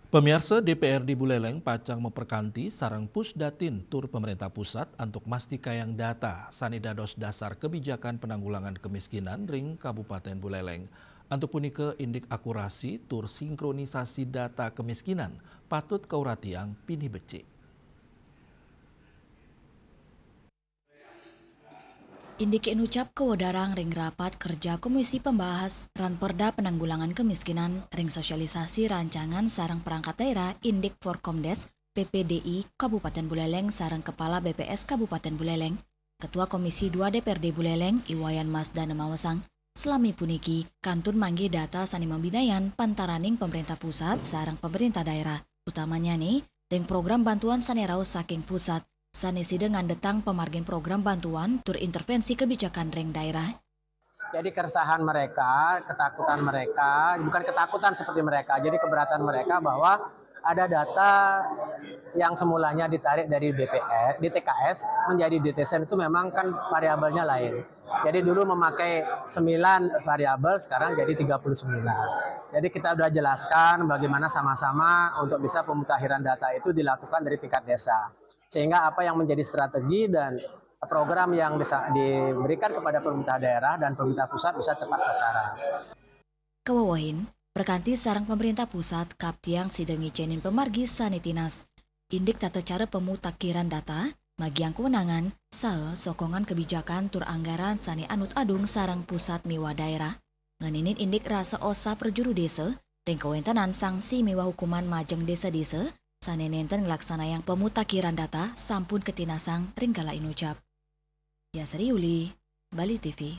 Pemirsa DPRD Buleleng pacang memperkanti sarang pusdatin tur pemerintah pusat untuk mastikayang data sanidados dasar kebijakan penanggulangan kemiskinan ring Kabupaten Buleleng. Untuk punike indik akurasi tur sinkronisasi data kemiskinan patut kauratiang pini becik. Indiki nucap kewadarang ring rapat kerja Komisi Pembahas Ranperda Penanggulangan Kemiskinan ring sosialisasi rancangan sarang perangkat daerah Indik Forkomdes PPDI Kabupaten Buleleng sarang Kepala BPS Kabupaten Buleleng, Ketua Komisi 2 DPRD Buleleng Iwayan Masdana Mawasang, selami puniki kantun manggi data sanima binayan pantaraning pemerintah pusat sarang pemerintah daerah, utamanya nih ring program bantuan sanerau saking pusat sanisi dengan detang pemargin program bantuan tur intervensi kebijakan ring daerah. Jadi keresahan mereka, ketakutan mereka, bukan ketakutan seperti mereka, jadi keberatan mereka bahwa ada data yang semulanya ditarik dari BPS, DTKS menjadi DTSN itu memang kan variabelnya lain. Jadi dulu memakai 9 variabel, sekarang jadi 39. Jadi kita sudah jelaskan bagaimana sama-sama untuk bisa pemutakhiran data itu dilakukan dari tingkat desa. Sehingga apa yang menjadi strategi dan program yang diberikan kepada pemerintah daerah dan pemerintah pusat bisa tepat sasaran. Kewawahin, perkanti sarang pemerintah pusat kaptiang sidengi cenin pemargi sanitinas. Indik tata cara pemutakhiran data, magiang kewenangan, sokongan kebijakan tur anggaran sani anut adung sarang pusat miwa daerah. Nganinin indik rasa osa perjuru desa, ring kewentanan sanksi miwa hukuman majeng desa-desa, sani nenten ngelaksana yang pemutakhiran data sampun ketinasang ring kala inucap. Yasri Yuli, Bali TV.